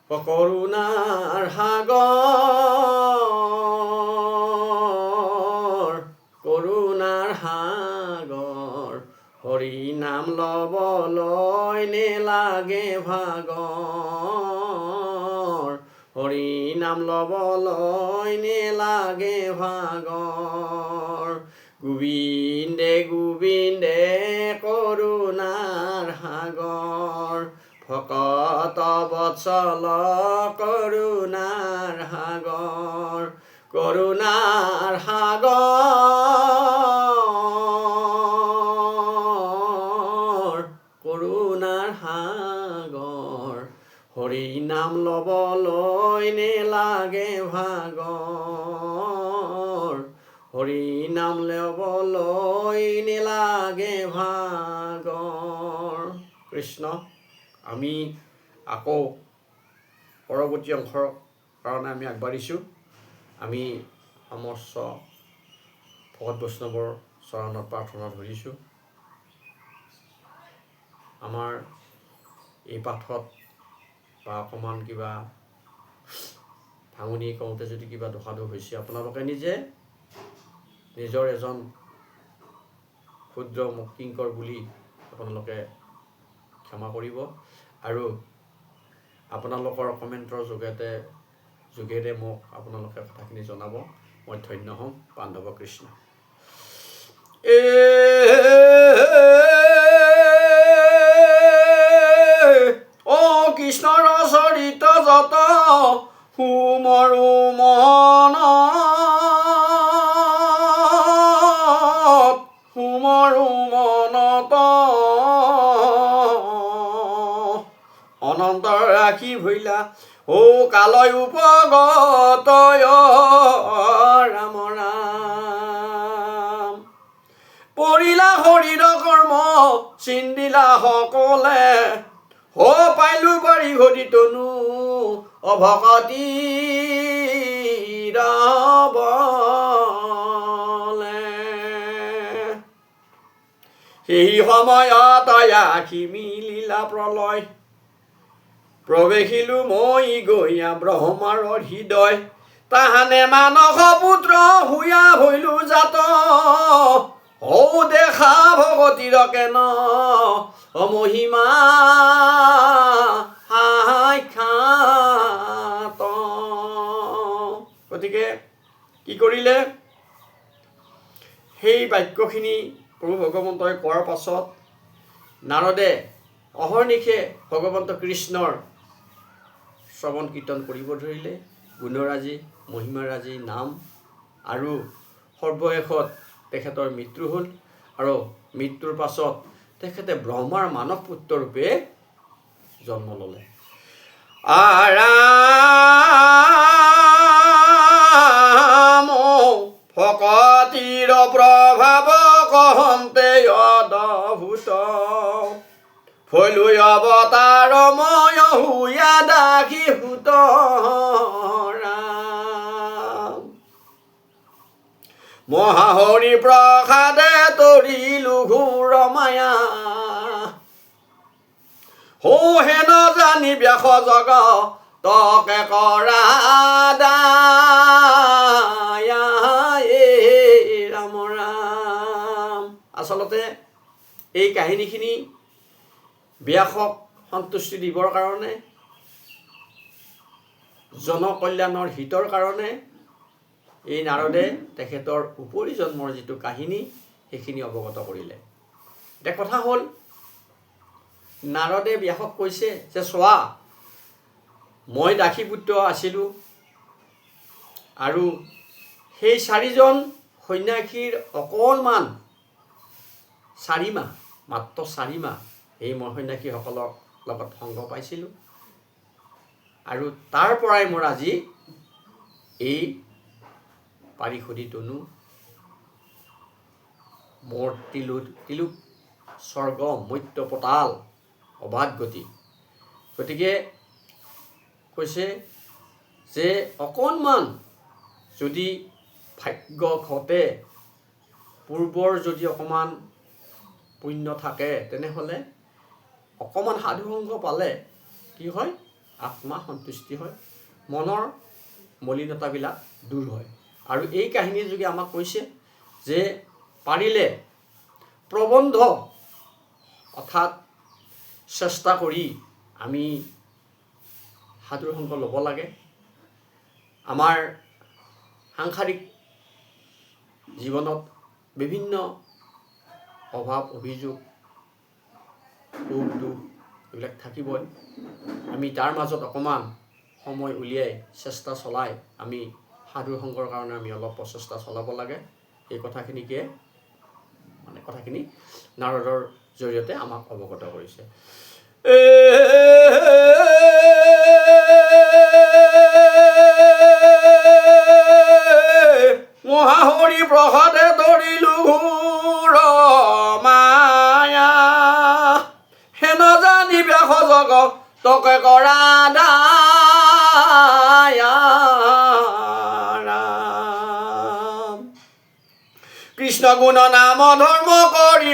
কৰুণাৰ সাগৰ কৰুণাৰ সাগৰ হৰি নাম লবলৈ নেলাগে ভাগৰ হৰি নাম লবলৈ নেলাগে ভাগৰ গোবিন্দে গোবিন্দে কৰুণাৰ সাগৰ ভকত বৎসল কৰুণাৰ সাগৰ কৰুণাৰ সাগৰ কৰুণাৰ সাগৰ হৰি নাম লবলৈ নেলাগে ভাগৰ হৰি নাম লবলৈ নেলাগে ভাগৰ। কৃষ্ণ, আমি আকৌ পৰৱৰ্তী অংশৰ কাৰণে আমি আগবাঢ়িছোঁ। আমি সমস্ত ভকত বৈষ্ণৱৰ চৰণত প্ৰাৰ্থনা ধৰিছোঁ। আমাৰ এই পাঠত বা অকণমান কিবা ভাঙনি কওঁতে যদি কিবা দোষাদোষ হৈছে, আপোনালোকে নিজে নিজৰ এজন ক্ষুদ্ৰ কিংকৰ বুলি আপোনালোকে ক্ষমা কৰিব আৰু আপোনালোকৰ কমেণ্টৰ যোগেৰে মোক আপোনালোকে কথাখিনি জনাব। মই ধন্য হ'ম। পাণ্ডৱ কৃষ্ণ। কৃষ্ণৰ চৰিত যত সুমৰু মনত অনন্ত ৰাখি ভৈলা কালয় উপগত ৰাম ৰাম পৰিলা শৰীৰ কৰ্ম চিন্দিলা সকলে পাইলো পাৰি ঘটি তনু অভকতি বলে সেই সময়ত আখি মিলিলা প্ৰলয় প্ৰৱেশিলো মই গৈয়া ব্ৰহ্মাৰ হৃদয় তাহানে মানস পুত্ৰ হুয়া ভৈলো জাত দেখা ভগতিৰ কেন অমহিমা সাক্ষাৎ। গতিকে কি কৰিলে, সেই বাক্যখিনি প্ৰভু ভগৱন্তই কোৱাৰ পাছত নাৰদে অহৰ্নিশে ভগৱন্ত কৃষ্ণৰ শ্ৰৱণ কীৰ্তন কৰিব ধৰিলে, গুণৰাজি মহিমাৰাজি নাম, আৰু সৰ্বশেষত তেখেতৰ মৃত্যু হ'ল। আৰু মৃত্যুৰ পাছত তেখেতে ব্ৰহ্মাৰ মানস পুত্ৰ ৰূপে জন্ম ল'লে। আৰাম ভকতিৰ প্ৰভাৱ কহন্তে অদ্ভুত ভৈলো অৱতাৰ ময় হুয়া দাসী সুত ৰাম মহাহৰি প্ৰসাদে তৰিলো ঘোৰ মায়া হেন জানি ব্যাস জগ তকে কৰা দায়া ৰাম ৰাম। আচলতে এই কাহিনীখিনি ব্যাসক সন্তুষ্টি দিবৰ কাৰণে, জনকল্যাণৰ হিতৰ কাৰণে এই নাৰদে তেখেতৰ উপৰি জন্মৰ যিটো কাহিনী সেইখিনি অৱগত কৰিলে। এতিয়া কথা হ'ল, নাৰদে ব্যাসক কৈছে যে চোৱা, মই দাসীপুত্ৰ আছিলোঁ আৰু সেই 4জন সন্যাসীৰ অকণমান 4 মাহ, মাত্ৰ 4 মাহ এই মই সন্যাসীসকলৰ লগত সংগ পাইছিলোঁ, আৰু তাৰ পৰাই মোৰ আজি এই পাৰিষদী তনু, মোৰ তিলোক স্বৰ্গ মৰ্ত্য পতাল অবাধ গতি। গতিকে কৈছে যে অকণমান যদি ভাগ্য ঘটে, পূৰ্বৰ যদি অকণমান পুণ্য থাকে, তেনেহ'লে অকণমান সাধুসংগ পালে কি হয়, আত্মা সন্তুষ্টি হয়, মনৰ মলিনতাবিলাক দূৰ হয়। আৰু এই কাহিনীৰ যোগে আমাক কৈছে যে পাৰিলে প্ৰবন্ধ অৰ্থাৎ চেষ্টা কৰি আমি সাধুৰ সংগ ল'ব লাগে। আমাৰ সাংসাৰিক জীৱনত বিভিন্ন অভাৱ অভিযোগ সুখ দুখ এইবিলাক থাকিবই। আমি তাৰ মাজত অকণমান সময় উলিয়াই চেষ্টা চলাই আমি সাধুৰ সংগৰ কাৰণে আমি অলপ প্ৰচেষ্টা চলাব লাগে। এই কথাখিনিকে কথাখিনি নাৰদৰ জৰিয়তে আমাক অৱগত কৰিছে। মহাহৰি প্ৰসাদে ধৰিলো মায়া, হেন জানি ব্যাস জগ তকে কৰা দায়া। কৃষ্ণ গুণ নাম ধৰ্ম কৰি